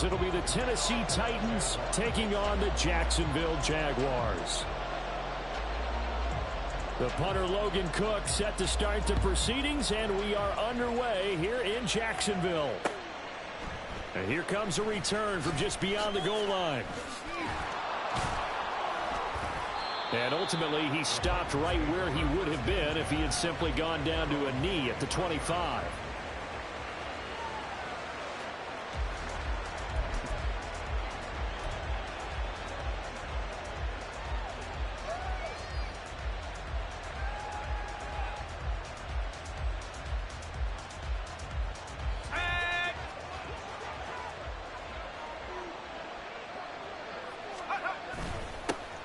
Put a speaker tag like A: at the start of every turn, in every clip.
A: as it'll be the Tennessee Titans taking on the Jacksonville Jaguars. The punter Logan Cook set to start the proceedings, and we are underway here in Jacksonville. And here comes a return from just beyond the goal line. And ultimately, he stopped right where he would have been if he had simply gone down to a knee at the 25.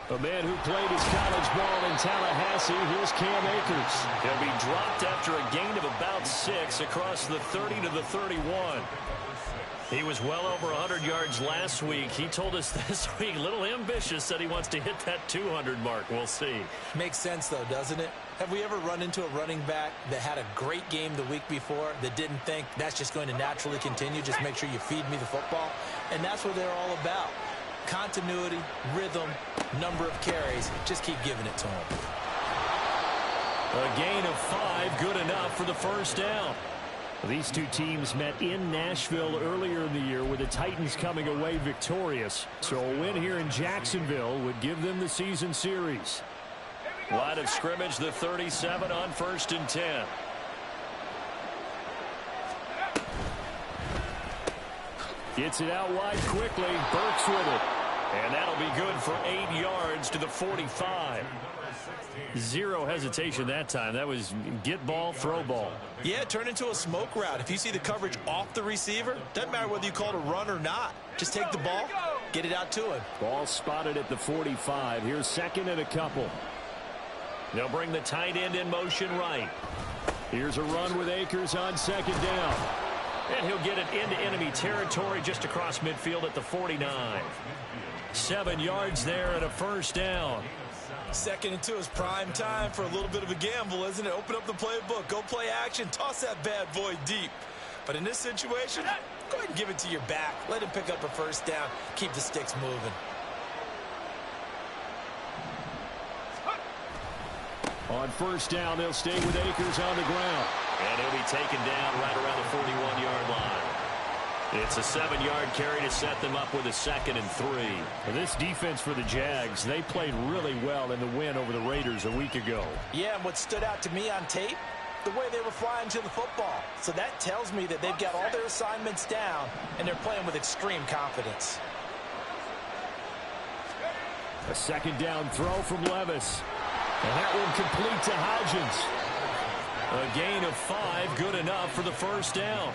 A: A man who played his college ball in Tallahassee, here's Cam Akers. He'll be dropped after a gain of about 6 across the 30 to the 31. He was well over 100 yards last week. He told us this week, a little ambitious, said he wants to hit that 200 mark. We'll see.
B: Makes sense, though, doesn't it? Have we ever run into a running back that had a great game the week before that didn't think that's just going to naturally continue? Just make sure you feed me the football. And that's what they're all about. Continuity, rhythm, number of carries. Just keep giving it to him.
A: A gain of 5, good enough for the first down. These two teams met in Nashville earlier in the year with the Titans coming away victorious. So a win here in Jacksonville would give them the season series. Line of scrimmage, the 37 on 1st and 10. Gets it out wide quickly. Burks with it. And that'll be good for 8 yards to the 45. Zero hesitation that time. That was get ball, throw ball.
B: Yeah, turn into a smoke route. If you see the coverage off the receiver, doesn't matter whether you call it a run or not. Just take the ball, get it out to him.
A: Ball spotted at the 45. Here's 2nd and a couple. They'll bring the tight end in motion right. Here's a run with Akers on 2nd down. And he'll get it into enemy territory just across midfield at the 49. 7 yards there and a first down.
B: 2nd and 2 is prime time for a little bit of a gamble, isn't it? Open up the playbook, go play action, toss that bad boy deep. But in this situation, go ahead and give it to your back. Let him pick up a first down. Keep the sticks moving.
A: On first down, they'll stay with Akers on the ground. And he'll be taken down right around the 41-yard line. It's a 7-yard carry to set them up with a 2nd and 3. This defense for the Jags, they played really well in the win over the Raiders a week ago.
B: Yeah, and what stood out to me on tape, the way they were flying to the football. So that tells me that they've got all their assignments down, and they're playing with extreme confidence.
A: A 2nd down throw from Levis. And that one complete to Hodgins. A gain of 5, good enough for the first down.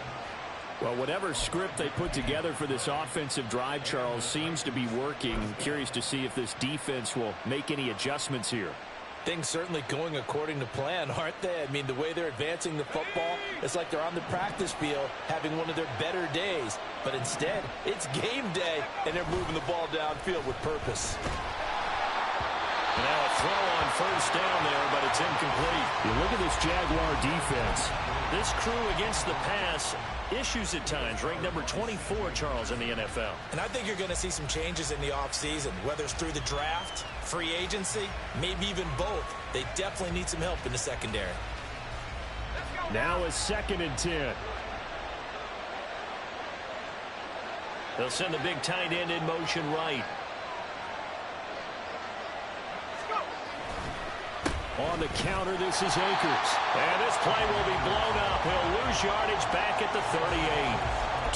A: Well, whatever script they put together for this offensive drive, Charles, seems to be working. I'm curious to see if this defense will make any adjustments here.
B: Things certainly going according to plan, aren't they? I mean, the way they're advancing the football, it's like they're on the practice field having one of their better days. But instead, it's game day, and they're moving the ball downfield with purpose.
A: Now a throw on first down there, but it's incomplete. You look at this Jaguar defense. This crew against the pass, issues at times, ranked number 24, Charles, in the NFL.
B: And I think you're going to see some changes in the offseason, whether it's through the draft, free agency, maybe even both. They definitely need some help in the secondary.
A: Now a 2nd and 10. They'll send the big tight end in motion right. On the counter, this is Akers. And this play will be blown up. He'll lose yardage back at the 38.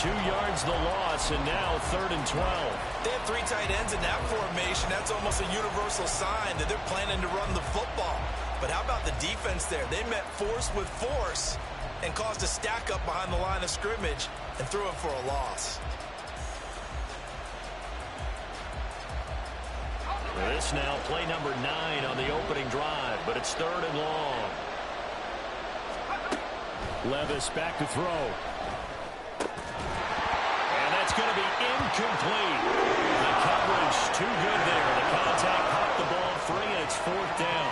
A: 2 yards the loss, and now 3rd and 12.
B: They have 3 tight ends in that formation. That's almost a universal sign that they're planning to run the football. But how about the defense there? They met force with force and caused a stack up behind the line of scrimmage and threw it for a loss.
A: This now play number 9 on the opening drive, but it's 3rd and long. Levis back to throw. And that's going to be incomplete. The coverage too good there. The contact popped the ball free, and it's 4th down.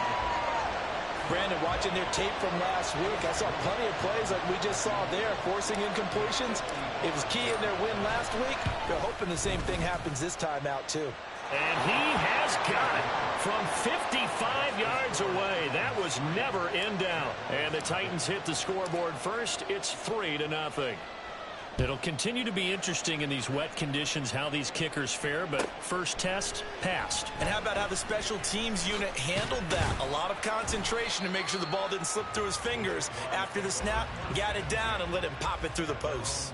B: Brandon, watching their tape from last week, I saw plenty of plays like we just saw there, forcing incompletions. It was key in their win last week. They're hoping the same thing happens this time out, too.
A: And he has got it from 55 yards away. That was never in doubt. And the Titans hit the scoreboard first. It's 3-0. It'll continue to be interesting in these wet conditions how these kickers fare, but first test, passed.
B: And how about how the special teams unit handled that? A lot of concentration to make sure the ball didn't slip through his fingers. After the snap, got it down and let him pop it through the posts.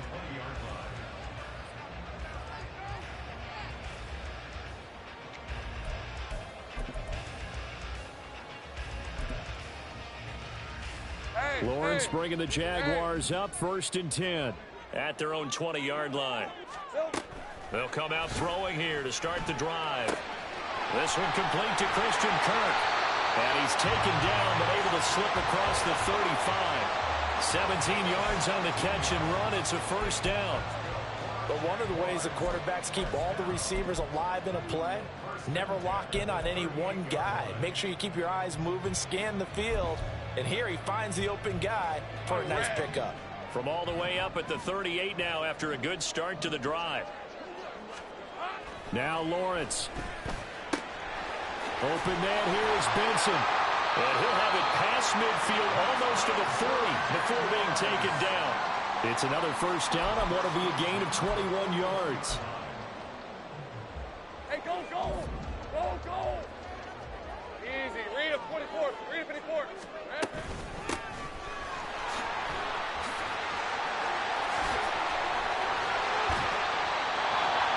A: Lawrence bringing the Jaguars up 1st and 10 at their own 20-yard line. They'll come out throwing here to start the drive. This one complete to Christian Kirk. And he's taken down but able to slip across the 35. 17 yards on the catch and run. It's a first down.
B: But one of the ways the quarterbacks keep all the receivers alive in a play, never lock in on any one guy. Make sure you keep your eyes moving, scan the field. And here he finds the open guy for a nice pickup.
A: From all the way up at the 38 now after a good start to the drive. Now Lawrence. Open man here is Benson. And he'll have it past midfield almost to the 40 before being taken down. It's another first down on what will be a gain of 21 yards.
C: Hey, go, go! Go, go! Easy. Read a 44. Read a 54.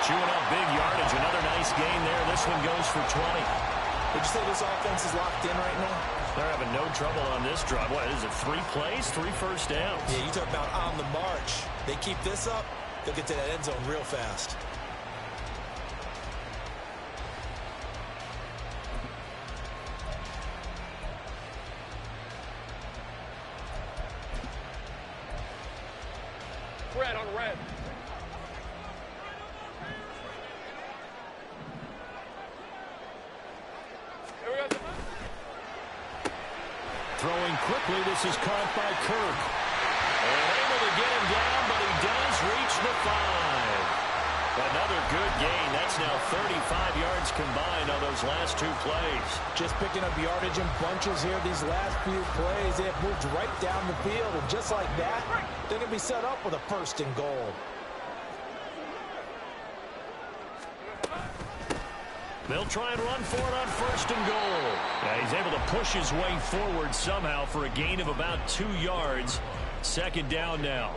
A: Chewing up big yardage. Another nice gain there. This one goes for 20.
B: Would you say this offense is locked in right now?
A: They're having no trouble on this drive. What is it, 3 plays, 3 first downs?
B: Yeah, you talk about on the march. They keep this up, they'll get to that end zone real fast.
C: Red on red.
A: Throwing quickly, this is caught by Kirk. And able to get him down, but he does reach the 5. Another good gain. That's now 35 yards combined on those last 2 plays.
B: Just picking up yardage in bunches here these last few plays. They have moved right down the field, and just like that, they're going to be set up with a 1st and goal.
A: They'll try and run for it on 1st and goal. Yeah, he's able to push his way forward somehow for a gain of about 2 yards. 2nd down now.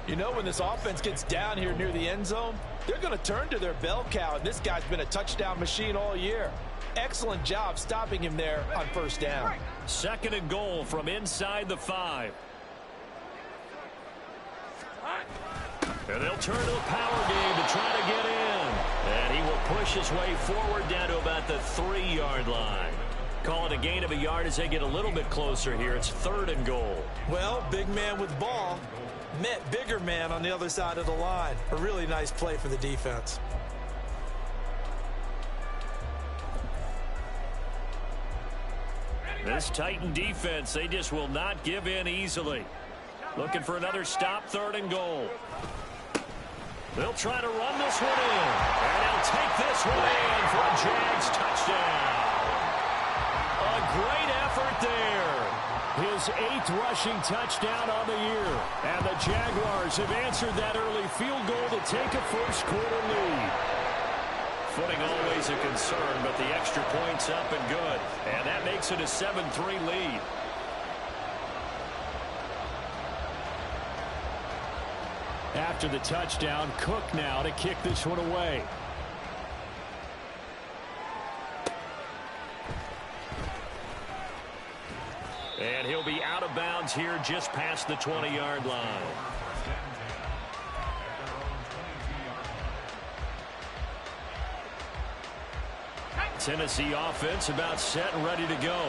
B: You know, when this offense gets down here near the end zone, they're going to turn to their bell cow, and this guy's been a touchdown machine all year. Excellent job stopping him there on 1st down.
A: 2nd and goal from inside the 5. And they'll turn to the power game to try to get in. And he will push his way forward down to about the 3-yard line. Call it a gain of a yard as they get a little bit closer here. It's 3rd and goal.
B: Well, big man with ball met bigger man on the other side of the line. A really nice play for the defense.
A: This Titan defense, they just will not give in easily. Looking for another stop, 3rd and goal. They'll try to run this one in. And they'll take this one in for a Jags touchdown. A great effort there. His 8th rushing touchdown on the year. And the Jaguars have answered that early field goal to take a first-quarter lead. Footing always a concern, but the extra point's up and good. And that makes it a 7-3 lead. After the touchdown, Cook now to kick this one away. And he'll be out of bounds here just past the 20-yard line. Tennessee offense about set and ready to go.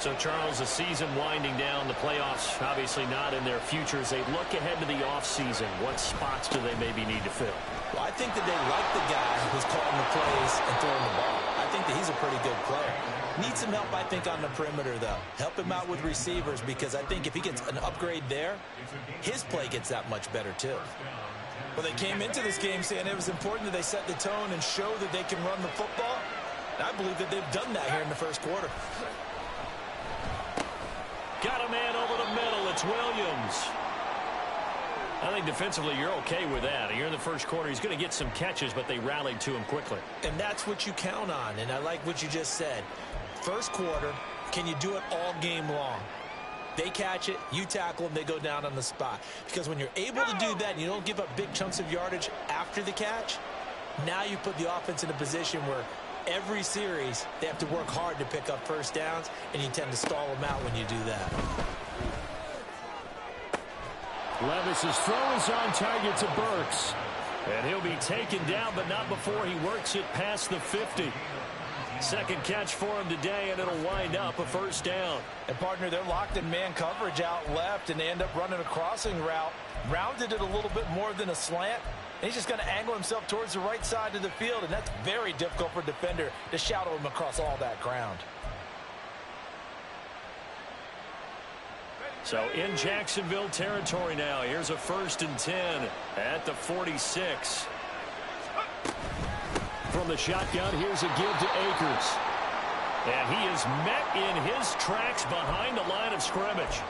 A: So, Charles, the season winding down, the playoffs obviously not in their future. As they look ahead to the offseason, what spots do they maybe need to fill?
B: Well, I think that they like the guy who's calling the plays and throwing the ball. I think that he's a pretty good player. Needs some help, I think, on the perimeter, though. Help him out with receivers, because I think if he gets an upgrade there, his play gets that much better, too. Well, they came into this game saying it was important that they set the tone and show that they can run the football. And I believe that they've done that here in the first quarter.
A: Got a man over the middle. It's Williams. I think defensively you're okay with that. You're in the first quarter. He's going to get some catches, but they rallied to him quickly.
B: And that's what you count on, and I like what you just said. First quarter, can you do it all game long? They catch it, you tackle them, they go down on the spot. Because when you're able to do that and you don't give up big chunks of yardage after the catch, now you put the offense in a position where every series they have to work hard to pick up first downs, and you tend to stall them out when you do that.
A: Levis's throw is on target to Burks. And he'll be taken down, but not before he works it past the 50. Second catch for him today, and it'll wind up a first down.
B: And, partner, they're locked in man coverage out left, and they end up running a crossing route. Rounded it a little bit more than a slant. And he's just going to angle himself towards the right side of the field, and that's very difficult for a defender to shadow him across all that ground.
A: So in Jacksonville territory now. Here's a 1st and 10 at the 46. From the shotgun, here's a give to Akers. And he is met in his tracks behind the line of scrimmage.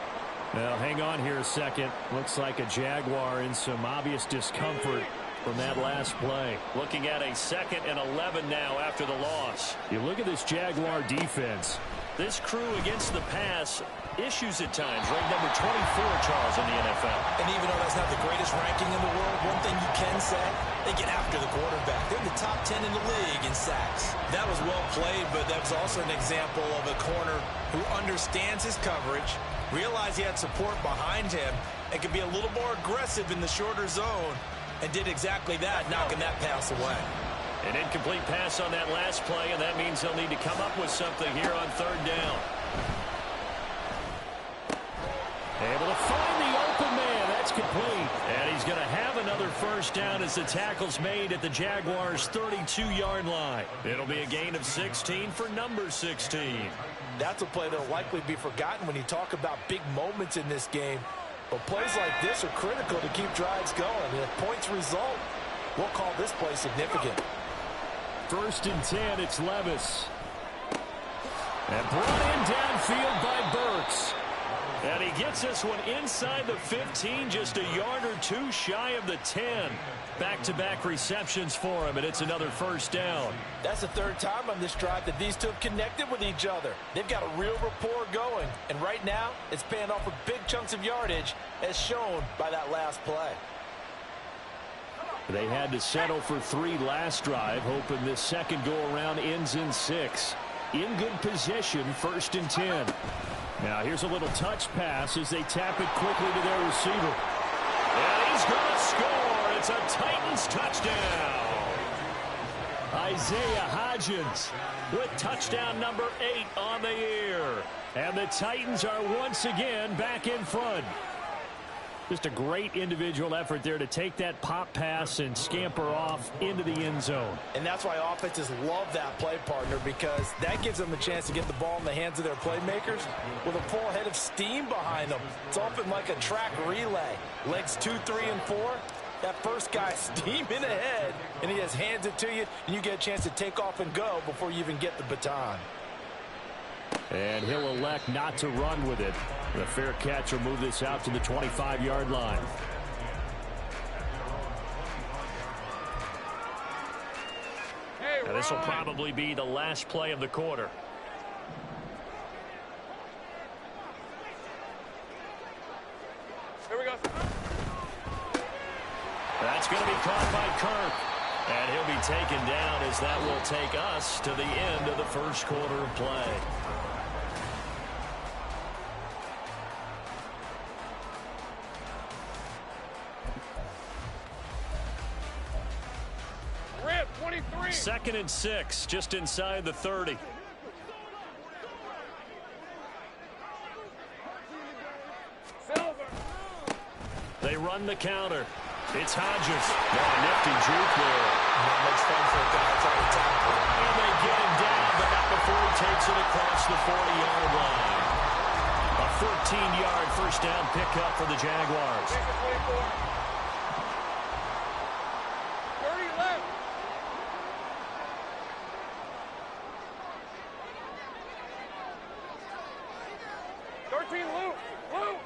A: Now, hang on here a second. Looks like a Jaguar in some obvious discomfort from that last play. Looking at a 2nd and 11 now after the loss. You look at this Jaguar defense. This crew against the pass, issues at times. Ranked number 24, Charles, in the NFL.
B: And even though that's not the greatest ranking in the world, one thing you can say, they get after the quarterback. They're in the top 10 in the league in sacks. That was well played, but that was also an example of a corner who understands his coverage, realized he had support behind him, and could be a little more aggressive in the shorter zone, and did exactly that, knocking that pass away.
A: An incomplete pass on that last play, and that means he'll need to come up with something here on 3rd down. Able to find the open man. That's complete. And he's going to have another first down as the tackle's made at the Jaguars' 32-yard line. It'll be a gain of 16 for number 16.
B: That's a play that will likely be forgotten when you talk about big moments in this game. But plays like this are critical to keep drives going. And if points result, we'll call this play significant.
A: 1st and 10, it's Levis. And brought in downfield by Burks. And he gets this one inside the 15, just a yard or two shy of the 10. Back-to-back receptions for him, and it's another first down.
B: That's the 3rd time on this drive that these two have connected with each other. They've got a real rapport going, and right now it's paying off with big chunks of yardage, as shown by that last play.
A: They had to settle for 3 last drive, hoping this second go-around ends in 6. In good position, 1st and 10. Now here's a little touch pass as they tap it quickly to their receiver. And he's going to score. It's a Titans touchdown. Isaiah Hodgins with touchdown number 8 on the year. And the Titans are once again back in front. Just a great individual effort there to take that pop pass and scamper off into the end zone.
B: And that's why offenses love that play, partner, because that gives them a chance to get the ball in the hands of their playmakers with a full head of steam behind them. It's often like a track relay. Legs 2, 3, and 4. That first guy steaming ahead, and he just hands it to you, and you get a chance to take off and go before you even get the baton.
A: And he'll elect not to run with it. The fair catch will move this out to the 25-yard line. Now this will probably be the last play of the quarter.
C: Here we go.
A: That's going to be caught by Kirk. And he'll be taken down as that will take us to the end of the first quarter of play.
C: Rip, 23.
A: 2nd and 6, just inside the 30.
C: Silver.
A: They run the counter. It's Hodges. Got a nifty juke there.
B: That makes fun for a guy trying to tackle.
A: And they get him down takes it across the 40-yard line. A 14-yard first down pickup for the Jaguars.
C: 30 left. Loop.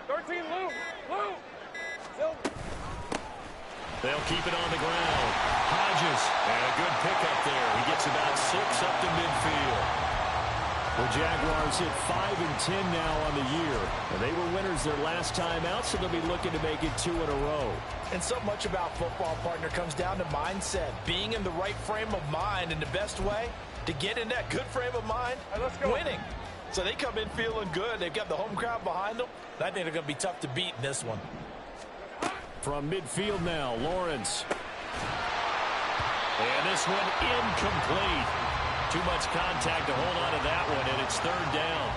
C: 13 loop.
A: They'll keep it on the ground. Hodges, and a good pickup there. He gets about 6 up to midfield. The Jaguars hit 5-10 now on the year. And they were winners their last time out, so they'll be looking to make it 2 in a row.
B: And so much about football, partner, comes down to mindset. Being in the right frame of mind, and the best way to get in that good frame of mind,
C: let's go.
B: Winning. So they come in feeling good. They've got the home crowd behind them. And I think they're going to be tough to beat in this one.
A: From midfield now, Lawrence. And this one incomplete. Too much contact to hold on to that one, and it's 3rd down.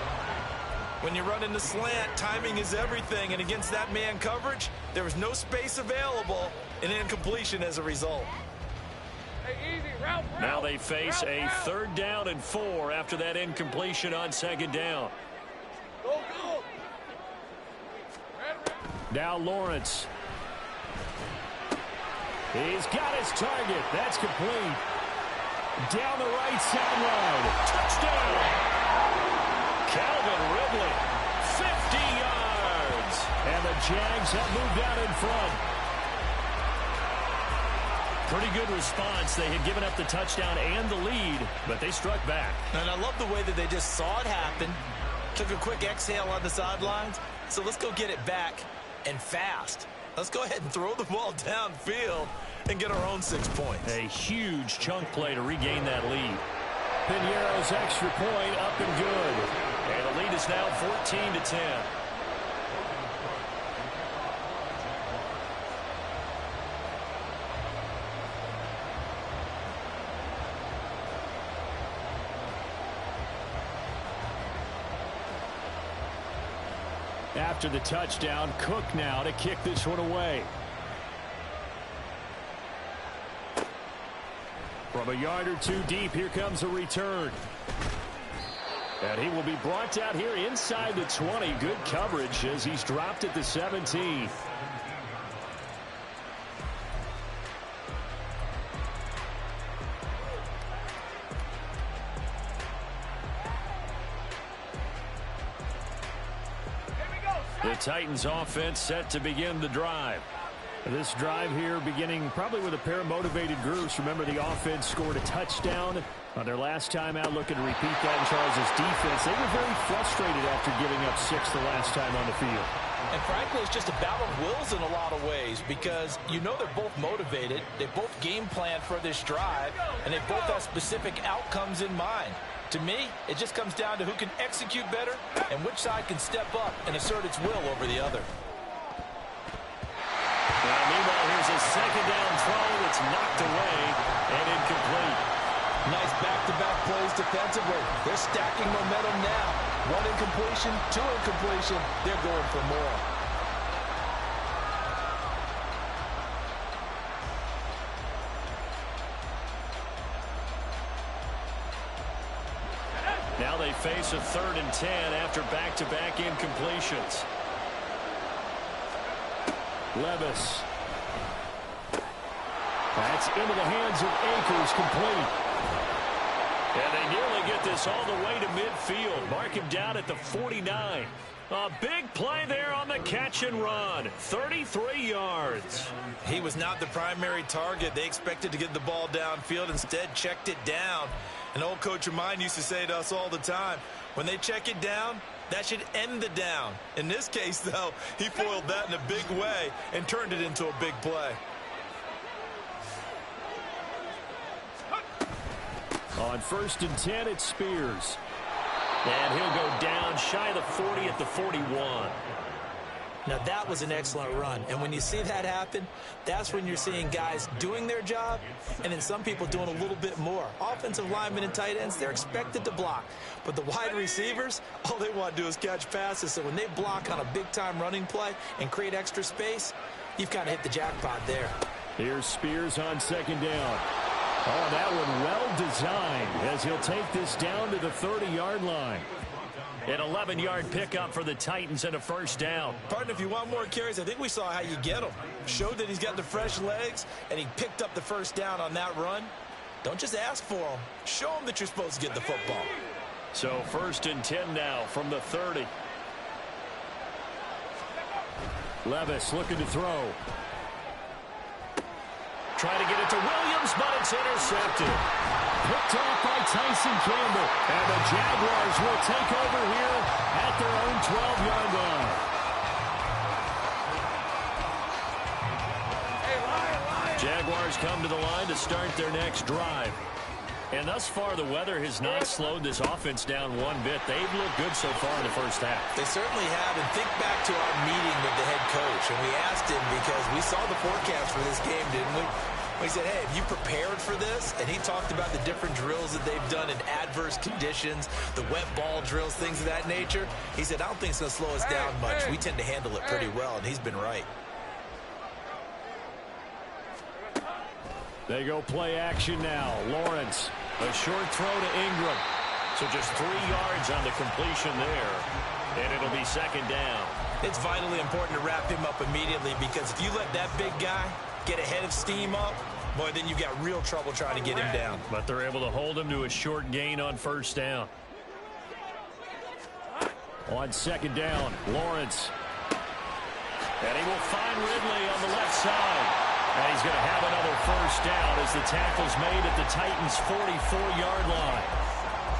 B: When you run in the slant, timing is everything. And against that man coverage, there was no space available, and incompletion as a result.
C: Hey, easy. Route.
A: Now they face a 3rd down and 4 after that incompletion on 2nd down.
C: Go.
A: Now Lawrence. He's got his target. That's complete. Down the right sideline. Touchdown. Calvin Ridley. 50 yards. And the Jags have moved out in front. Pretty good response. They had given up the touchdown and the lead, but they struck back.
B: And I love the way that they just saw it happen. Took a quick exhale on the sidelines. So let's go get it back, and fast. Let's go ahead and throw the ball downfield and get our own 6 points.
A: A huge chunk play to regain that lead. Piñeiro's extra point up and good. And the lead is now 14-10. After the touchdown, Cook now to kick this one away. From a yard or 2 deep, here comes a return. And he will be brought out here inside the 20. Good coverage as he's dropped at the 17. The Titans offense set to begin the drive. This drive here beginning probably with a pair of motivated groups. Remember, the offense scored a touchdown on their last time out. Looking to repeat that in Charles' defense. They were very frustrated after giving up 6 the last time on the field.
B: And frankly, it's just a battle of wills in a lot of ways, because you know they're both motivated. They both game plan for this drive, and they both have specific outcomes in mind. To me, it just comes down to who can execute better and which side can step up and assert its will over the other.
A: Meanwhile, here's a 2nd down throw that's knocked away and incomplete.
B: Nice back-to-back plays defensively. They're stacking momentum now. 1 incompletion, 2 incompletion. They're going for more.
A: Now they face a 3rd and 10 after back-to-back incompletions. Levis. That's into the hands of Akers, complete. And they nearly get this all the way to midfield. Mark him down at the 49. A big play there on the catch and run. 33 yards.
B: He was not the primary target. They expected to get the ball downfield. Instead, checked it down. An old coach of mine used to say to us all the time, when they check it down, that should end the down. In this case, though, he foiled that in a big way and turned it into a big play.
A: On 1st and 10, it's Spears. And he'll go down shy of the 40 at the 41.
B: Now, that was an excellent run. And when you see that happen, that's when you're seeing guys doing their job and then some people doing a little bit more. Offensive linemen and tight ends, they're expected to block. But the wide receivers, all they want to do is catch passes. So when they block on a big-time running play and create extra space, you've kind of hit the jackpot there.
A: Here's Spears on 2nd down. Oh, that one well designed as he'll take this down to the 30-yard line. An 11-yard pickup for the Titans and a first down.
B: Partner, if you want more carries, I think we saw how you get them. Showed that he's got the fresh legs, and he picked up the first down on that run. Don't just ask for them. Show them that you're supposed to get the football.
A: So 1st and 10 now from the 30. Levis looking to throw. Trying to get it to Williams, but it's intercepted. Picked off by Tyson Campbell. And the Jaguars will take over here at their own 12-yard line. Jaguars come to the line to start their next drive. And thus far, the weather has not slowed this offense down one bit. They've looked good so far in the first half.
B: They certainly have. And think back to our meeting with the head coach. And we asked him because we saw the forecast for this game, didn't we? We said, hey, have you prepared for this? And he talked about the different drills that they've done in adverse conditions, the wet ball drills, things of that nature. He said, I don't think it's going to slow us down much. We tend to handle it pretty well, and he's been right.
A: They go play action now. Lawrence, a short throw to Ingram. So just 3 yards on the completion there. And it'll be 2nd down.
B: It's vitally important to wrap him up immediately because if you let that big guy get ahead of steam up, boy, then you've got real trouble trying to get him down.
A: But they're able to hold him to a short gain on 1st down. On 2nd down, Lawrence. And he will find Ridley on the left side. And he's going to have another 1st down as the tackle's made at the Titans' 44-yard line.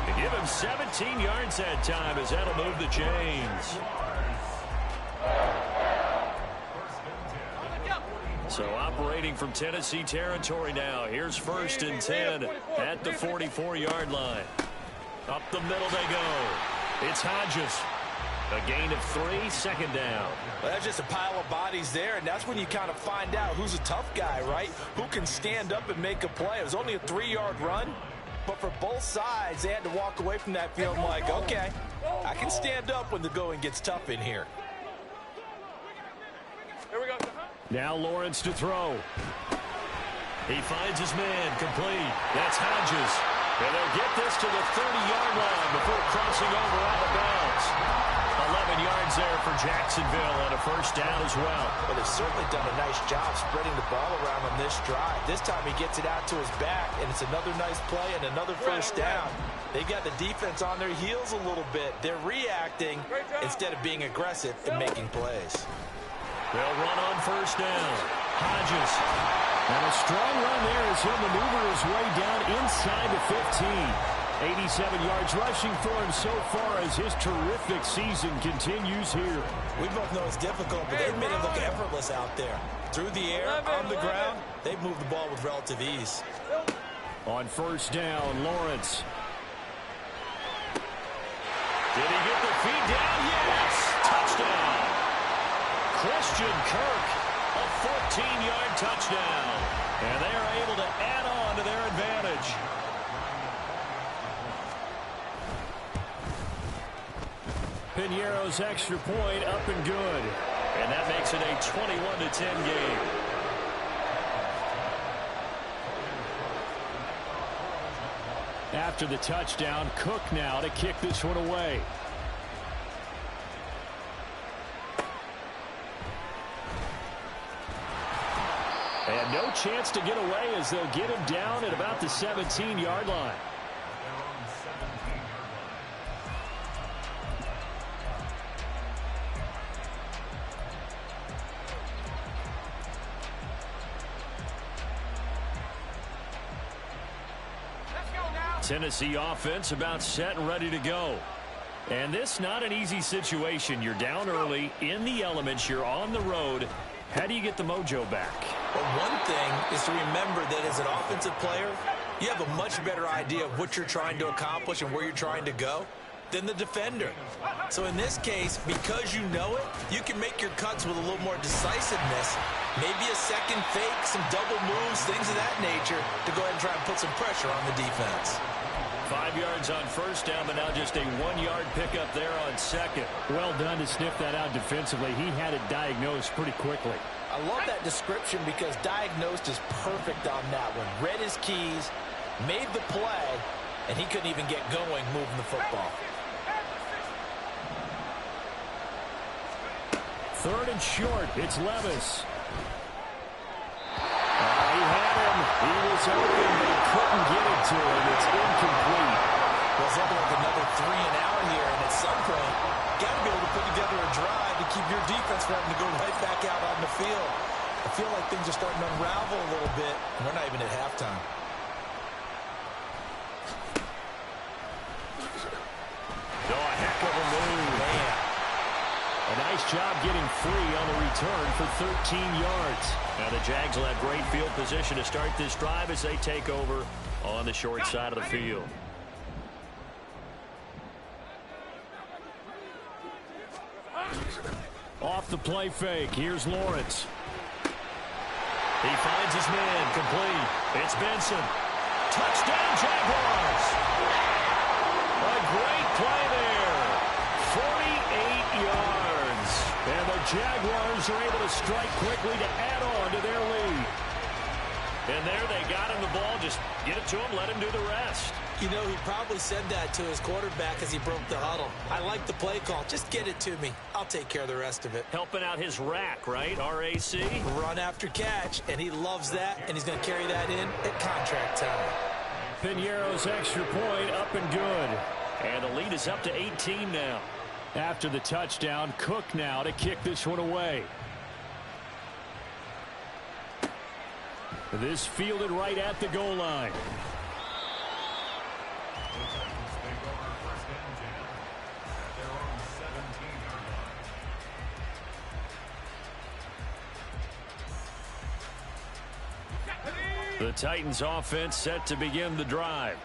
A: To give him 17 yards that time as that'll move the chains. So operating from Tennessee territory now. Here's 1st and 10 at the 44-yard line. Up the middle they go. It's Hodges. A gain of 3, 2nd down.
B: Well, that's just a pile of bodies there, and that's when you kind of find out who's a tough guy, right? Who can stand up and make a play. It was only a 3-yard run, but for both sides, they had to walk away from that field like, okay, I can stand up when the going gets tough in here.
C: Here we go.
A: Now Lawrence to throw. He finds his man complete. That's Hodges. And they'll get this to the 30-yard line before crossing over out of bounds. 11 yards there for Jacksonville and a 1st down as well.
B: But they've certainly done a nice job spreading the ball around on this drive. This time he gets it out to his back, and it's another nice play and another 1st down. They've got the defense on their heels a little bit. They're reacting instead of being aggressive and making plays.
A: They'll run on 1st down. Hodges. And a strong run there as he'll maneuver his way down inside the 15. 87 yards rushing for him so far as his terrific season continues here.
B: We both know it's difficult, but they've made it look effortless out there. Through the air, on the ground, they've moved the ball with relative ease.
A: On 1st down, Lawrence. Did he get the feet down? Yes! Touchdown! Christian Kirk, a 14-yard touchdown. And they are able to add on to their advantage. Piñeiro's extra point up and good. And that makes it a 21-10 game. After the touchdown, Cook now to kick this one away. And no chance to get away as they'll get him down at about the 17-yard line. Tennessee offense about set and ready to go. And this not an easy situation. You're down early, in the elements, you're on the road. How do you get the mojo back?
B: Well, one thing is to remember that as an offensive player, you have a much better idea of what you're trying to accomplish and where you're trying to go. than the defender. So in this case, because you know it, you can make your cuts with a little more decisiveness. Maybe a second fake, some double moves, things of that nature to go ahead and try and put some pressure on the defense.
A: 5 yards on first down, but now just a 1-yard pickup there on second.
D: Well done to sniff that out defensively. He had it diagnosed pretty quickly.
B: I love that description because diagnosed is perfect on that one. Read his keys, made the play, and he couldn't even get going moving the football.
D: 3rd and short. It's Levis.
A: He had him. He was open, but he couldn't get it to him. It's incomplete.
B: Well, it's looking like another 3 and out here, and at some point, got to be able to put together a drive to keep your defense from having to go right back out on the field. I feel like things are starting to unravel a little bit, and we're not even at halftime.
A: Oh, a heck of a move.
B: Man.
A: A nice job getting free on the return for 13 yards. Now the Jags will have great field position to start this drive as they take over on the short side of the field.
D: Off the play fake. Here's Lawrence.
A: He finds his man, complete. It's Benson. Touchdown, Jaguars. A great play there. 48 yards. And the Jaguars are able to strike quickly to add on to their lead. And there they got him the ball. Just get it to him, let him do the rest.
B: You know, he probably said that to his quarterback as he broke the huddle. I like the play call. Just get it to me. I'll take care of the rest of it.
A: Helping out his rack, right? RAC.
B: Run after catch, and he loves that, and he's going to carry that in at contract time.
D: Piñeiro's extra point up and good.
A: And the lead is up to 18 now.
D: After the touchdown, Cook now to kick this one away. This fielded right at the goal line.
A: The Titans offense set to begin the drive.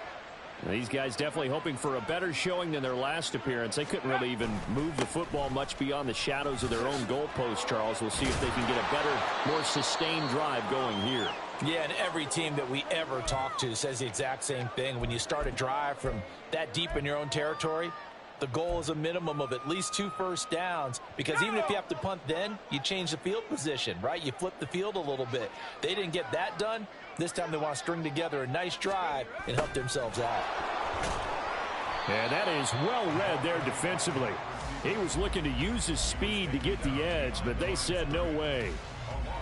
D: These guys definitely hoping for a better showing than their last appearance. They couldn't really even move the football much beyond the shadows of their own goalpost, Charles. We'll see if they can get a better, more sustained drive going here.
B: Yeah, and every team that we ever talk to says the exact same thing. When you start a drive from that deep in your own territory, the goal is a minimum of at least 2 first downs, because even if you have to punt then, you change the field position, right? You flip the field a little bit. They didn't get that done. This time they want to string together a nice drive and help themselves out.
D: And that is well read there defensively. He was looking to use his speed to get the edge, but they said no way.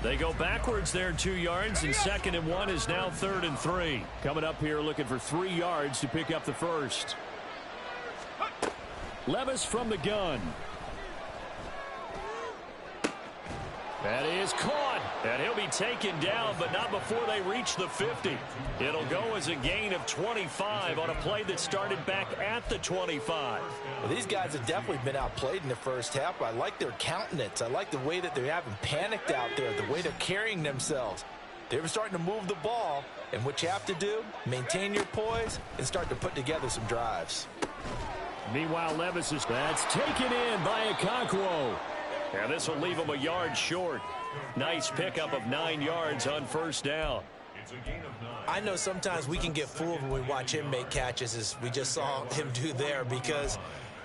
A: They go backwards there 2 yards, and 2nd and 1 is now 3rd and 3.
D: Coming up here looking for 3 yards to pick up the first. Levis from the gun.
A: That is caught, and he'll be taken down, but not before they reach the 50. It'll go as a gain of 25 on a play that started back at the 25.
B: Well, these guys have definitely been outplayed in the first half. I like their countenance. I like the way that they haven't panicked out there, the way they're carrying themselves. They're starting to move the ball, and what you have to do, maintain your poise and start to put together some drives.
D: Meanwhile, Levis is that's taken in by Okonkwo.
A: And this will leave him a yard short. Nice pickup of 9 yards on first down.
B: I know sometimes we can get fooled when we watch him make catches, as we just saw him do there, because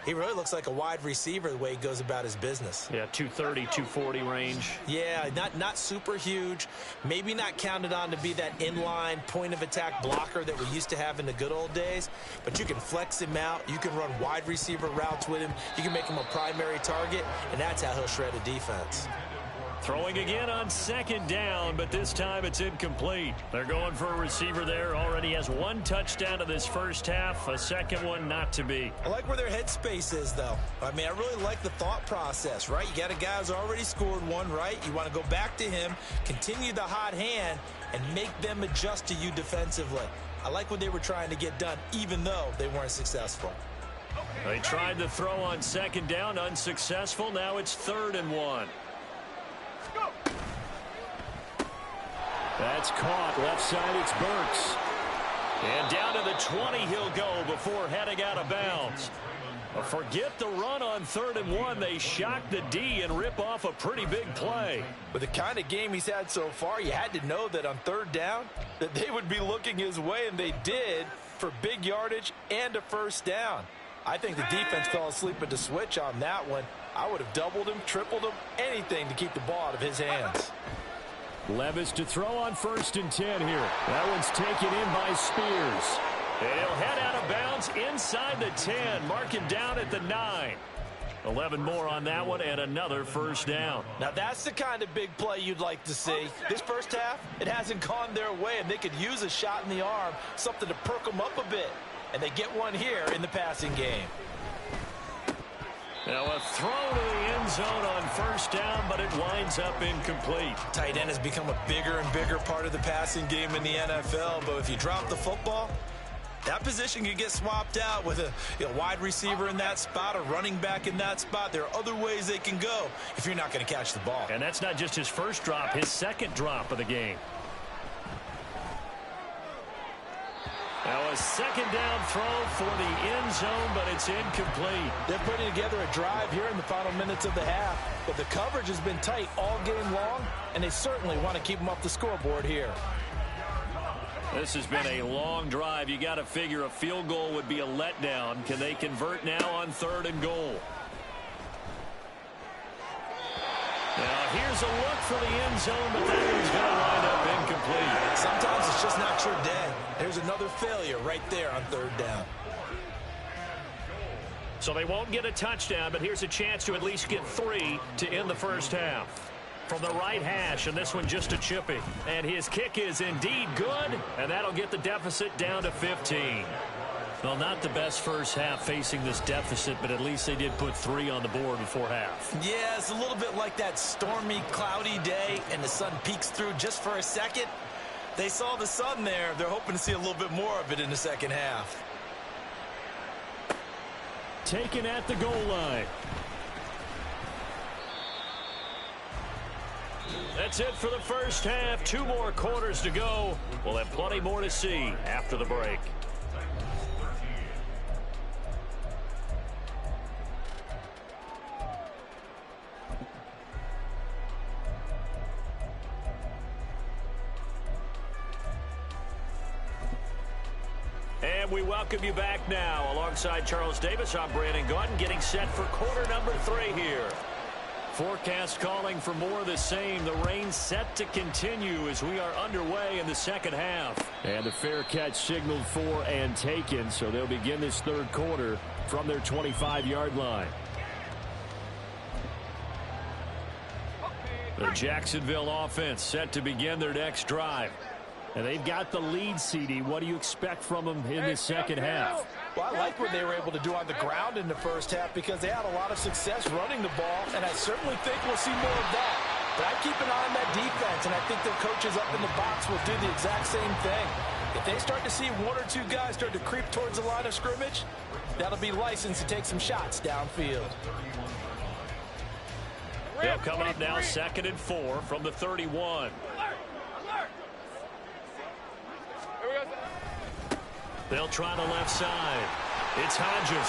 B: he really looks like a wide receiver the way he goes about his business.
A: Yeah, 230, 240 range.
B: Yeah, not super huge. Maybe not counted on to be that inline point-of-attack blocker that we used to have in the good old days. But you can flex him out. You can run wide receiver routes with him. You can make him a primary target, and that's how he'll shred a defense.
A: Throwing again on 2nd down, but this time it's incomplete. They're going for a receiver there. Already has 1 touchdown in this first half. A second one not to be.
B: I like where their headspace is, though. I mean, I really like the thought process, right? You got a guy who's already scored 1, right? You want to go back to him, continue the hot hand, and make them adjust to you defensively. I like what they were trying to get done, even though they weren't successful.
A: They tried to throw on 2nd down, unsuccessful. Now it's 3rd and 1.
D: That's caught. Left side, it's Burks.
A: And down to the 20 he'll go before heading out of bounds. Forget the run on 3rd and 1. They shock the D and rip off a pretty big play.
B: With the kind of game he's had so far, you had to know that on 3rd down that they would be looking his way, and they did, for big yardage and a first down. I think the defense fell asleep at the switch on that one. I would have doubled him, tripled him, anything to keep the ball out of his hands.
A: Levis to throw on 1st and 10 here. That one's taken in by Spears. And he'll head out of bounds inside the 10. Mark him down at the 9. 11 more on that one and another first down.
B: Now that's the kind of big play you'd like to see. This first half, it hasn't gone their way, and they could use a shot in the arm, something to perk them up a bit. And they get one here in the passing game.
A: Now a throw to the end zone on first down, but it winds up incomplete.
B: Tight end has become a bigger and bigger part of the passing game in the NFL, but if you drop the football, that position can get swapped out with a wide receiver in that spot, a running back in that spot. There are other ways they can go if you're not going to catch the ball.
A: And that's not just his first drop, his second drop of the game. Now a second down throw for the end zone, but it's incomplete.
B: They're putting together a drive here in the final minutes of the half, but the coverage has been tight all game long, and they certainly want to keep them off the scoreboard here.
A: This has been a long drive. You got to figure a field goal would be a letdown. Can they convert now on 3rd and goal? Now here's a look for the end zone, but that one's going to wind up incomplete.
B: Sometimes it's just not your day. Here's another failure right there on 3rd down.
A: So they won't get a touchdown, but here's a chance to at least get 3 to end the first half. From the right hash, and this one just a chippy. And his kick is indeed good, and that'll get the deficit down to 15. Well, not the best first half facing this deficit, but at least they did put 3 on the board before half.
B: Yeah, it's a little bit like that stormy, cloudy day, and the sun peeks through just for a second. They saw the sun there. They're hoping to see a little bit more of it in the second half.
A: Taken at the goal line. That's it for the first half. 2 more quarters to go. We'll have plenty more to see after the break. And we welcome you back now. Alongside Charles Davis, I'm Brandon Gautin, getting set for quarter number 3 here. Forecast calling for more of the same. The rain set to continue as we are underway in the second half. And a fair catch signaled for and taken, so they'll begin this 3rd quarter from their 25-yard line. The Jacksonville offense set to begin their next drive. And they've got the lead, CD. What do you expect from them in the second half?
B: Well, I like what they were able to do on the ground in the first half because they had a lot of success running the ball, and I certainly think we'll see more of that. But I keep an eye on that defense, and I think their coaches up in the box will do the exact same thing. If they start to see 1 or 2 guys start to creep towards the line of scrimmage, that'll be licensed to take some shots downfield.
A: They'll come up now 2nd and 4 from the 31. They'll try the left side. It's Hodges.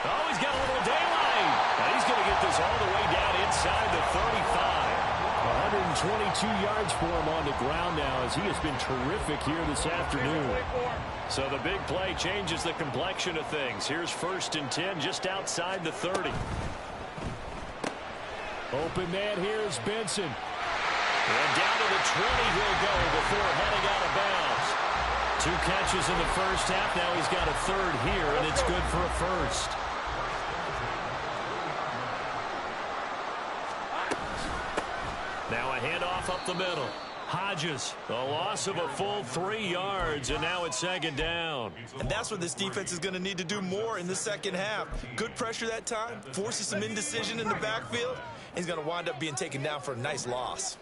A: Oh, he's got a little daylight. And he's going to get this all the way down inside the 35. 122 yards for him on the ground now as he has been terrific here this afternoon. So the big play changes the complexion of things. Here's 1st and 10 just outside the 30. Open man here is Benson. And down to the 20 he'll go before heading out of bounds. 2 catches in the first half. Now he's got a 3rd here, and it's good for a first. Now a handoff up the middle. Hodges, a loss of a full 3 yards, and now it's 2nd down.
B: And that's what this defense is going to need to do more in the second half. Good pressure that time, forces some indecision in the backfield. He's going to wind up being taken down for a nice loss.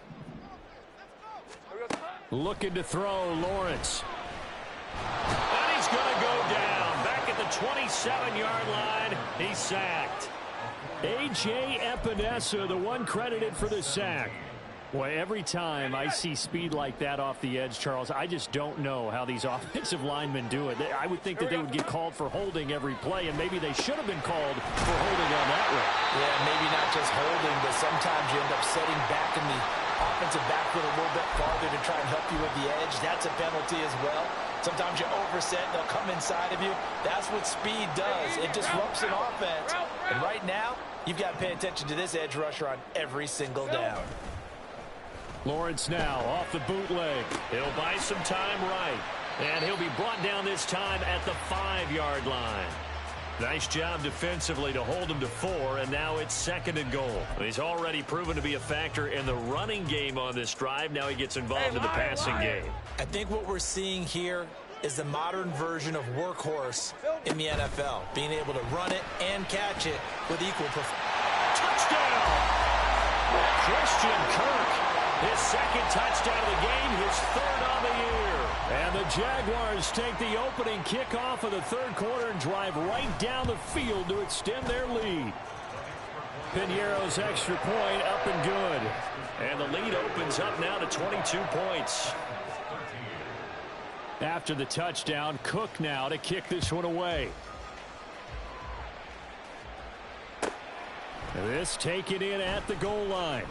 A: Looking to throw, Lawrence. And he's going to go down. Back at the 27-yard line, he's sacked. A.J. Epinesa, the one credited for the sack.
D: Well, every time I see speed like that off the edge, Charles, I just don't know how these offensive linemen do it. I would think that they would get called for holding every play, and maybe they should have been called for holding on that one.
B: Yeah, maybe not just holding, but sometimes you end up setting back in the offensive backfield a little bit farther to try and help you with the edge. That's a penalty as well. Sometimes you overset, they'll come inside of you. That's what speed does. It disrupts an offense. And right now, you've got to pay attention to this edge rusher on every single down.
D: Lawrence now off the bootleg.
A: He'll buy some time right. And he'll be brought down this time at the 5-yard line. Nice job defensively to hold him to 4, and now it's 2nd and goal. He's already proven to be a factor in the running game on this drive. Now he gets involved in the passing game.
B: I think what we're seeing here is the modern version of workhorse in the NFL, being able to run it and catch it with equal performance.
A: Touchdown! Christian Kirk. His 2nd touchdown of the game, his 3rd on the year.
D: And the Jaguars take the opening kickoff of the 3rd quarter and drive right down the field to extend their lead. Piñeiro's extra point up and good.
A: And the lead opens up now to 22 points.
D: After the touchdown, Cook now to kick this one away. This taken in at the goal line.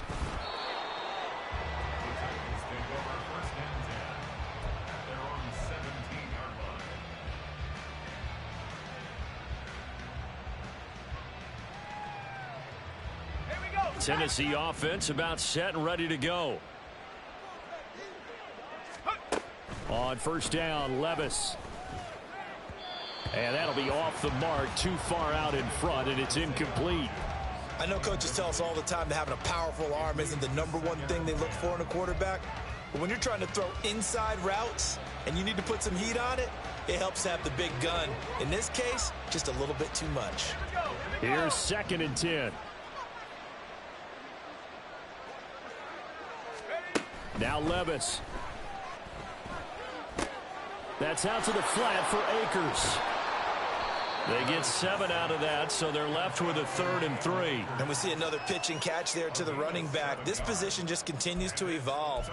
A: Tennessee offense about set and ready to go.
D: On 1st down, Levis. And that'll be off the mark, too far out in front, and it's incomplete.
B: I know coaches tell us all the time that having a powerful arm isn't the #1 thing they look for in a quarterback. But when you're trying to throw inside routes and you need to put some heat on it, it helps to have the big gun. In this case, just a little bit too much.
D: Here's 2nd and 10. Now Levis. That's out to the flat for Akers.
A: They get 7 out of that, so they're left with a 3rd and 3.
B: And we see another pitch and catch there to the running back. This position just continues to evolve.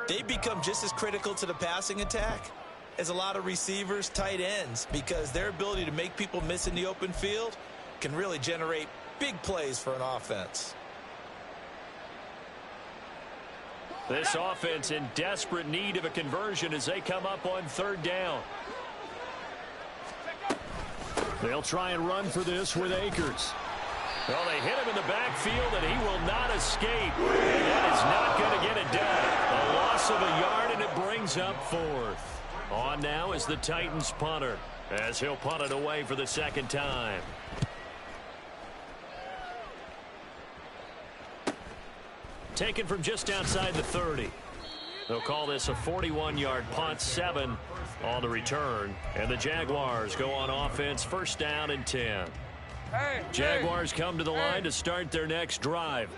B: They become just as critical to the passing attack as a lot of receivers, tight ends, because their ability to make people miss in the open field can really generate big plays for an offense.
A: This offense in desperate need of a conversion as they come up on 3rd down.
D: They'll try and run for this with Akers.
A: Well, they hit him in the backfield, and he will not escape. And that is not going to get it done. A loss of a yard, and it brings up 4th. On now is the Titans punter, as he'll punt it away for the 2nd time. Taken from just outside the 30. They'll call this a 41-yard punt, 7 on the return. And the Jaguars go on offense, 1st down and 10. Jaguars come to the line to start their next drive.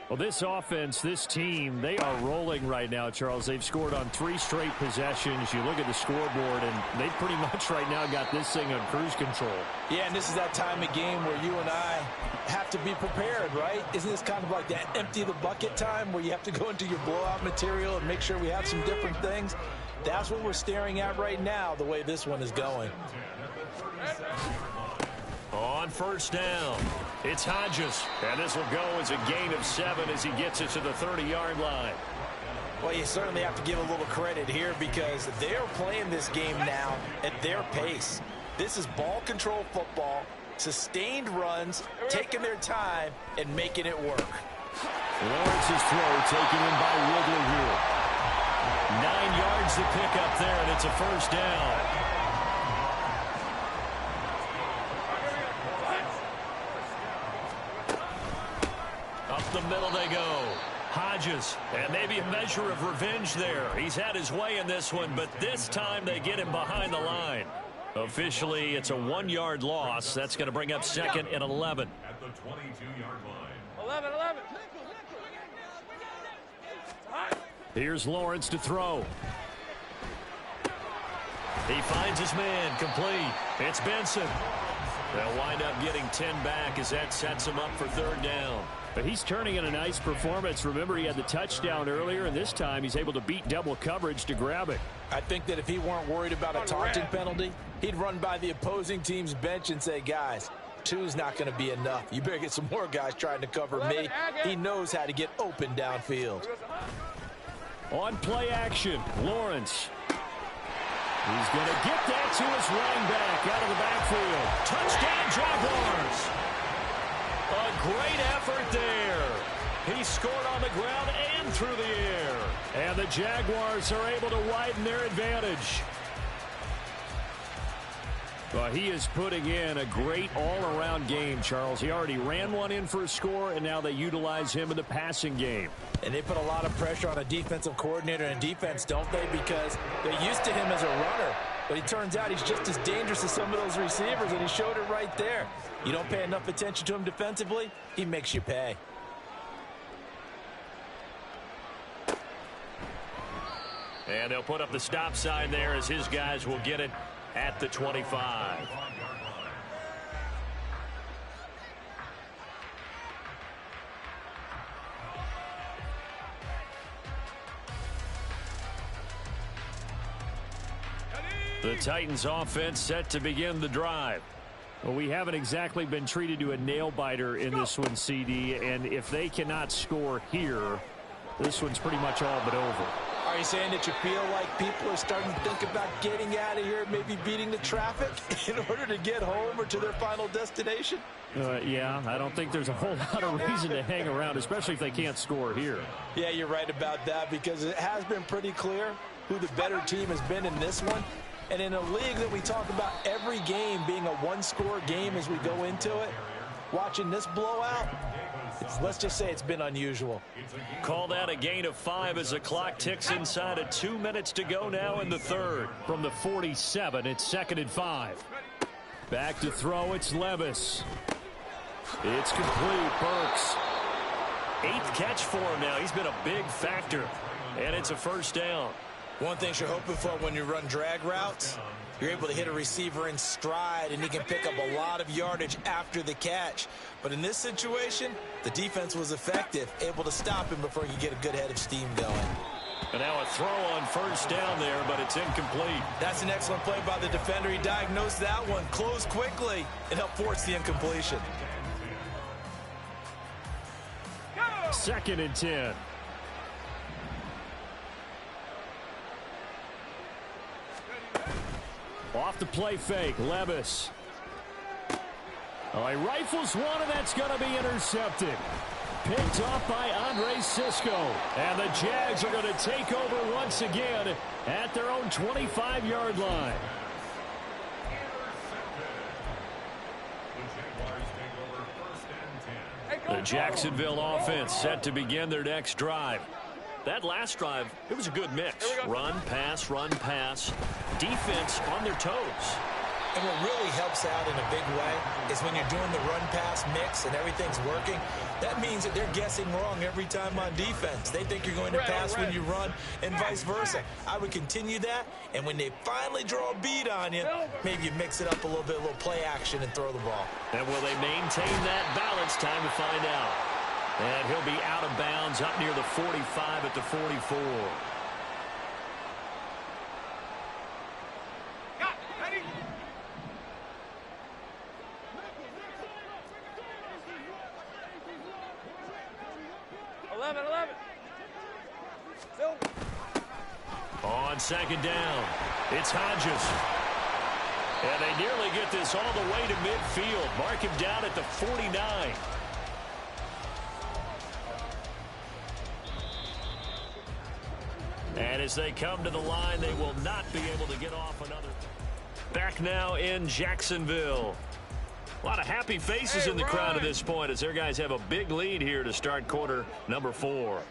D: Well, this offense, this team, they are rolling right now, Charles. They've scored on 3 straight possessions. You look at the scoreboard, and they pretty much right now got this thing on cruise control.
B: Yeah, and this is that time of game where you and I have to be prepared, right? Isn't this kind of like that empty the bucket time where you have to go into your blowout material and make sure we have some different things? That's what we're staring at right now, the way this one is going.
A: On 1st down, it's Hodges. And this will go as a gain of 7 as he gets it to the 30-yard line.
B: Well, you certainly have to give a little credit here because they're playing this game now at their pace. This is ball control football, sustained runs, taking their time, and making it work.
D: Lawrence's throw taken in by Ridley here.
A: 9 yards to pick up there, and it's a 1st down. Up the middle they go. Hodges, and maybe a measure of revenge there. He's had his way in this one, but this time they get him behind the line. Officially, it's a 1-yard loss. That's going to bring up 2nd and 11.
C: At the 22-yard line. 11.
D: Here's Lawrence to throw.
A: He finds his man, complete. It's Benson. They'll wind up getting 10 back as that sets them up for third down.
D: But he's turning in a nice performance. Remember, he had the touchdown earlier, and this time he's able to beat double coverage to grab it.
B: I think that if he weren't worried about a taunting penalty, he'd run by the opposing team's bench and say, guys, 2's not going to be enough. You better get some more guys trying to cover me. He knows how to get open downfield.
D: On play action, Lawrence. He's going to get that to his running back out of the backfield. Touchdown, Jaguars.
A: A great effort there. He scored on the ground and through the air.
D: And the Jaguars are able to widen their advantage. Well, he is putting in a great all-around game, Charles. He already ran one in for a score, and now they utilize him in the passing game.
B: And they put a lot of pressure on a defensive coordinator and defense, don't they? Because they're used to him as a runner. But it turns out he's just as dangerous as some of those receivers, and he showed it right there. You don't pay enough attention to him defensively, he makes you pay.
A: And they'll put up the stop sign there as his guys will get it at the 25. The Titans offense set to begin the drive.
D: Well, we haven't exactly been treated to a nail-biter in this one, CD, and if they cannot score here, this one's pretty much all but over.
B: Are you saying that you feel like people are starting to think about getting out of here, maybe beating the traffic in order to get home or to their final destination?
D: Yeah, I don't think there's a whole lot of reason to hang around, especially if they can't score here.
B: Yeah, you're right about that, because it has been pretty clear who the better team has been in this one. And in a league that we talk about every game being a one-score game as we go into it, watching this blowout, let's just say it's been unusual.
A: Call that a gain of 5 as the clock ticks inside of 2 minutes to go now in the third.
D: From the 47, it's 2nd and 5. Back to throw, it's Levis. It's complete, Burks.
A: 8th catch for him now. He's been a big factor. And it's a first down.
B: One thing you're hoping for when you run drag routes, you're able to hit a receiver in stride, and he can pick up a lot of yardage after the catch. But in this situation, the defense was effective, able to stop him before he could get a good head of steam going.
A: And now a throw on first down there, but it's incomplete.
B: That's an excellent play by the defender. He diagnosed that one, closed quickly, and helped force the incompletion.
D: 2nd and 10. Off the play fake, Levis. Oh, he rifles one, and that's going to be intercepted. Picked off by Andre Cisco. And the Jags are going to take over once again at their own 25-yard line.
A: The Jacksonville offense set to begin their next drive. That last drive, it was a good mix. Run, pass, defense on their toes.
B: And what really helps out in a big way is when you're doing the run-pass mix and everything's working, that means that they're guessing wrong every time on defense. They think you're going to pass when you run and vice versa. I would continue that, and when they finally draw a beat on you, maybe you mix it up a little bit, a little play action, and throw the ball.
A: And will they maintain that balance? Time to find out. And he'll be out of bounds up near the 45 at the 44.
C: Ready?
A: On 2nd down, it's Hodges. And they nearly get this all the way to midfield. Mark him down at the 49. And as they come to the line, they will not be able to get off another. Back now in Jacksonville. A lot of happy faces in the crowd at this point as their guys have a big lead here to start quarter number 4.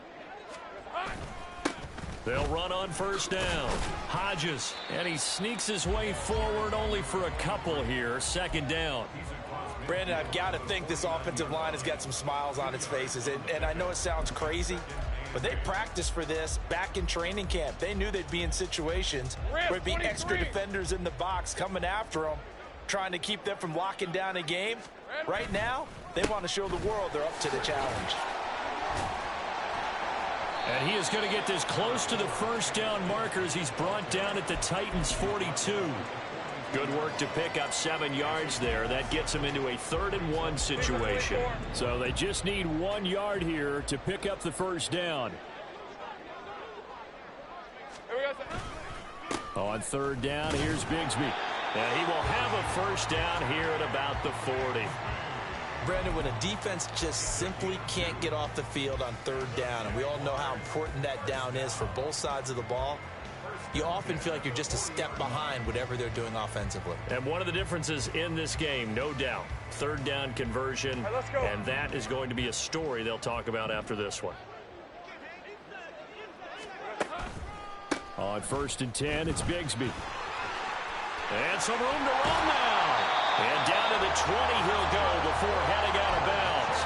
A: They'll run on first down. Hodges, and he sneaks his way forward only for a couple here. 2nd down.
B: Brandon, I've got to think this offensive line has got some smiles on its faces. And I know it sounds crazy, but they practiced for this back in training camp. They knew they'd be in situations where it'd be extra defenders in the box coming after them. trying to keep them from locking down a game. Right now, they want to show the world they're up to the challenge.
D: And he is going to get this close to the first down markers. He's brought down at the Titans' 42. Good work to pick up 7 yards there. That gets him into a 3rd-and-1 situation. So they just need 1 yard here to pick up the first down. On 3rd down, here's Bigsby. And he will have a first down here at about the 40.
B: Brandon, when a defense just simply can't get off the field on 3rd down, and we all know how important that down is for both sides of the ball, you often feel like you're just a step behind whatever they're doing offensively.
D: And one of the differences in this game, no doubt, 3rd down conversion, and that is going to be a story they'll talk about after this one. On 1st and 10, it's Bigsby. And some room to run now. And down to the 20 he'll go before heading out of bounds.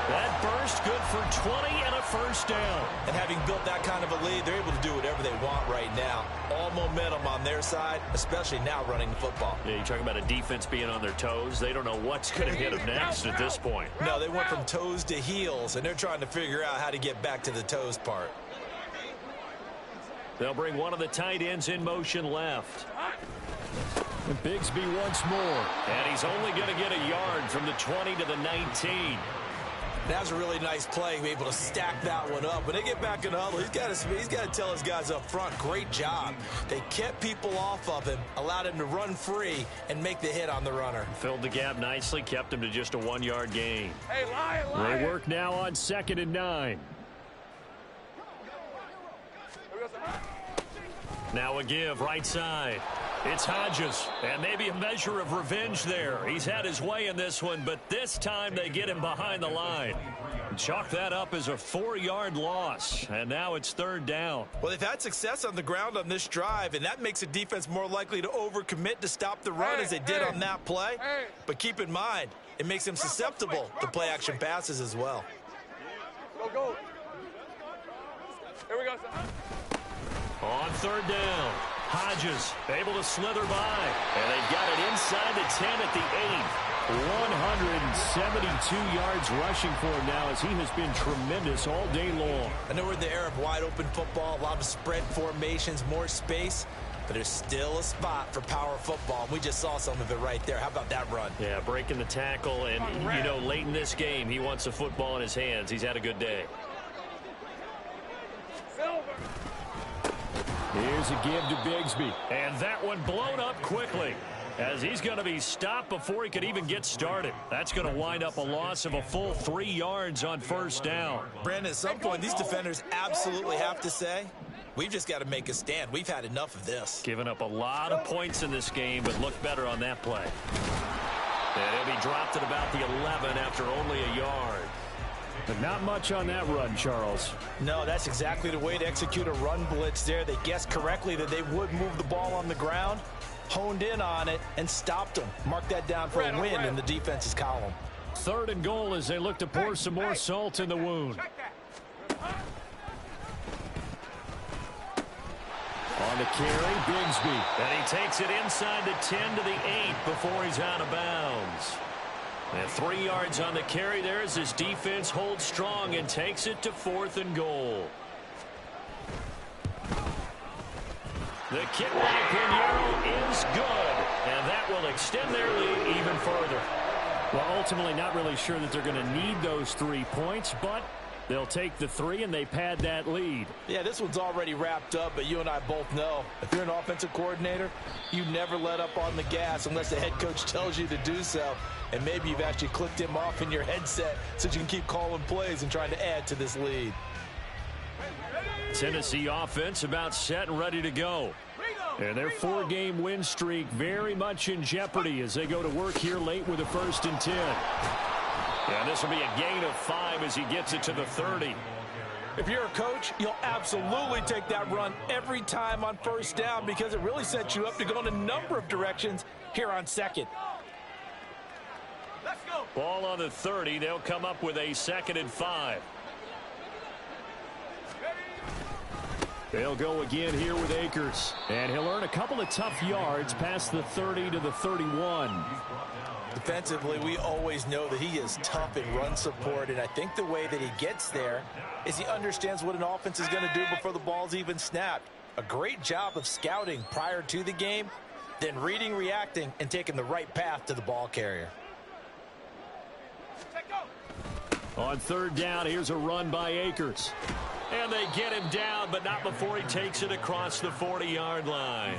D: That burst good for 20 and a first down.
B: And having built that kind of a lead, they're able to do whatever they want right now. All momentum on their side, especially now running the football.
D: Yeah, you talk about a defense being on their toes. They don't know what's going to hit them next at this point.
B: No, they went from toes to heels, and they're trying to figure out how to get back to the toes part.
D: They'll bring one of the tight ends in motion left. And Bigsby once more. And he's only going to get a yard from the 20 to the 19.
B: That was a really nice play, be able to stack that one up. When they get back in the huddle, he's got to tell his guys up front, great job. They kept people off of him, allowed him to run free, and make the hit on the runner.
D: Filled the gap nicely, kept him to just a 1-yard gain.
C: Hey, Lion.
D: They work now on 2nd and 9. Now a give, right side. It's Hodges, and maybe a measure of revenge there. He's had his way in this one, but this time they get him behind the line. Chalk that up as a 4-yard loss, and now it's 3rd down.
B: Well, they've had success on the ground on this drive, and that makes the defense more likely to overcommit to stop the run as they did on that play. But keep in mind, it makes them susceptible to play-action passes as well.
C: Go. Here we go, son.
D: On 3rd down, Hodges able to slither by, and they've got it inside the 10 at the 8. 172 yards rushing for him now as he has been tremendous all day long.
B: I know we're in the era of wide-open football, a lot of spread formations, more space, but there's still a spot for power football. We just saw some of it right there. How about that run?
D: Yeah, breaking the tackle, and, you know, late in this game, he wants the football in his hands. He's had a good day. Here's a give to Bigsby. And that one blown up quickly as he's going to be stopped before he could even get started. That's going to wind up a loss of a full 3 yards on 1st down.
B: Brandon, at some point, these defenders absolutely have to say, we've just got to make a stand. We've had enough of this.
D: Giving up a lot of points in this game, but looked better on that play. And he'll be dropped at about the 11 after only a yard. But not much on that run, Charles.
B: No, that's exactly the way to execute a run blitz there. They guessed correctly that they would move the ball on the ground, honed in on it, and stopped them. Mark that down for a win in the defense's column.
D: 3rd and goal as they look to pour some more salt in the wound. On the carry, Bigsby. And he takes it inside the 10 to the 8 before he's out of bounds. And 3 yards on the carry there as his defense holds strong and takes it to 4th and goal. The kick by Pinheiro is good, and that will extend their lead even further. Well, ultimately not really sure that they're going to need those 3 points, but they'll take the 3 and they pad that lead.
B: Yeah, this one's already wrapped up, but you and I both know if you're an offensive coordinator, you never let up on the gas unless the head coach tells you to do so. And maybe you've actually clicked him off in your headset so you can keep calling plays and trying to add to this lead.
D: Tennessee offense about set and ready to go. And their 4-game win streak very much in jeopardy as they go to work here late with a 1st and 10. And this will be a gain of 5 as he gets it to the 30.
B: If you're a coach, you'll absolutely take that run every time on 1st down because it really sets you up to go in a number of directions here on 2nd.
C: Let's go.
D: Ball on the 30. They'll come up with a 2nd and 5. They'll go again here with Akers. And he'll earn a couple of tough yards past the 30 to the 31.
B: Defensively, we always know that he is tough in run support, and I think the way that he gets there is he understands what an offense is going to do before the ball's even snapped. A great job of scouting prior to the game, then reading, reacting, and taking the right path to the ball carrier.
D: On third down, here's a run by Akers. And they get him down, but not before he takes it across the 40-yard line.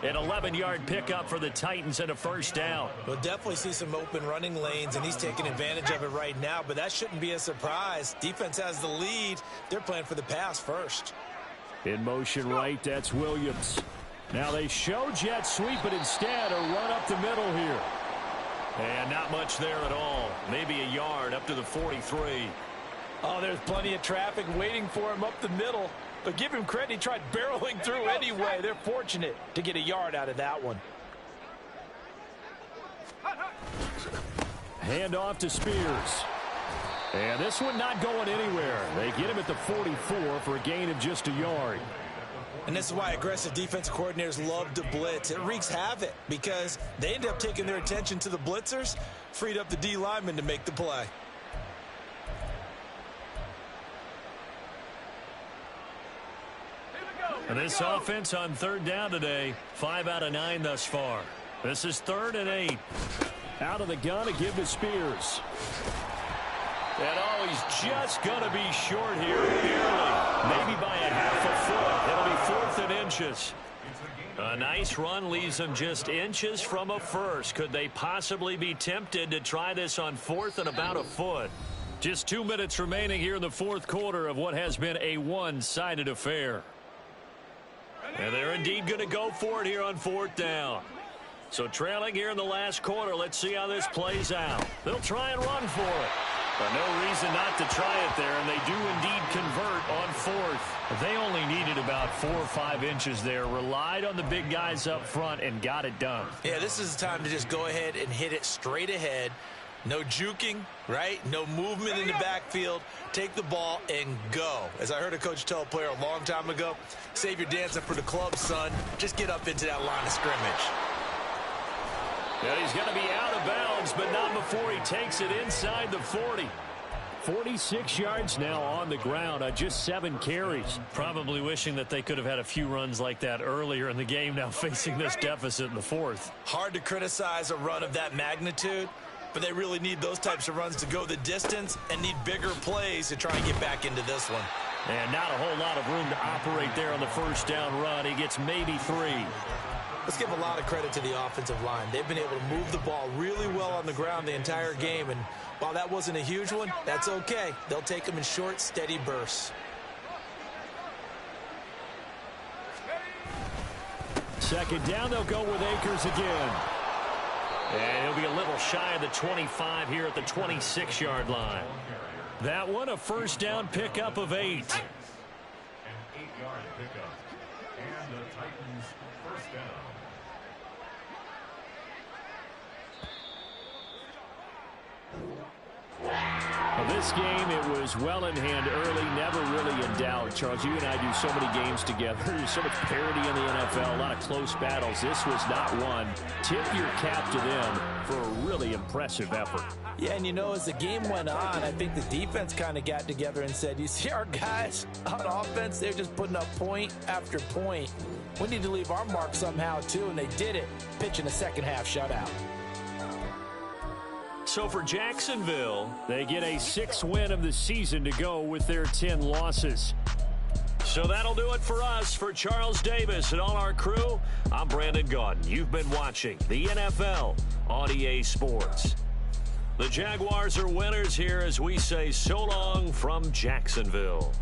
D: An 11-yard pickup for the Titans and a first down.
B: We'll definitely see some open running lanes, and he's taking advantage of it right now, but that shouldn't be a surprise. Defense has the lead. They're playing for the pass first.
D: In motion right, that's Williams. Now they show jet sweep, but instead a run up the middle here. And not much there at all. Maybe a yard up to the 43.
B: Oh, there's plenty of traffic waiting for him up the middle. But give him credit, he tried barreling through anyway. They're fortunate to get a yard out of that one.
D: Hand off to Spears. And this one not going anywhere. They get him at the 44 for a gain of just a yard.
B: And this is why aggressive defensive coordinators love to blitz. It wreaks havoc because they end up taking their attention to the blitzers, freed up the D lineman to make the play.
D: And this offense on third down today, 5 out of 9 thus far. This is 3rd and 8. Out of the gun to give to Spears. And oh, he's just going to be short here, barely. Maybe by a half a foot. It'll be 4th and inches. A nice run leaves them just inches from a first. Could they possibly be tempted to try this on 4th and about a foot? Just 2 minutes remaining here in the 4th quarter of what has been a one-sided affair. And they're indeed going to go for it here on 4th down. So trailing here in the last quarter, let's see how this plays out. They'll try and run for it. But no reason not to try it there, and they do indeed convert on 4th. They only needed about 4 or 5 inches there, relied on the big guys up front, and got it done.
B: Yeah, this is the time to just go ahead and hit it straight ahead. No juking, right? No movement in the backfield. Take the ball and go. As I heard a coach tell a player a long time ago, save your dancing for the club, son. Just get up into that line of scrimmage.
D: And he's going to be out of bounds, but not before he takes it inside the 40. 46 yards now on the ground on just 7 carries. Probably wishing that they could have had a few runs like that earlier in the game, now facing this deficit in the 4th.
B: Hard to criticize a run of that magnitude, but they really need those types of runs to go the distance and need bigger plays to try and get back into this one.
D: And not a whole lot of room to operate there on the first down run. He gets maybe 3.
B: Let's give a lot of credit to the offensive line. They've been able to move the ball really well on the ground the entire game, and while that wasn't a huge one, that's okay. They'll take them in short, steady bursts.
D: Second down, they'll go with Akers again. And he'll be a little shy of the 25 here at the 26-yard line. That one, a first down pickup of 8.
C: An 8-yard pickup. And the Titans first down.
D: Well, this game, it was well in hand early, never really in doubt. Charles, you and I do so many games together. There's so much parity in the NFL, a lot of close battles. This was not one. Tip your cap to them for a really impressive effort.
B: Yeah, and you know, as the game went on, I think the defense kind of got together and said, you see our guys on offense, they're just putting up point after point. We need to leave our mark somehow, too, and they did it, pitching a second-half shutout.
D: So for Jacksonville, they get a 6th win of the season to go with their 10 losses. So that'll do it for us. For Charles Davis and all our crew, I'm Brandon Gaudin. You've been watching the NFL on EA Sports. The Jaguars are winners here as we say so long from Jacksonville.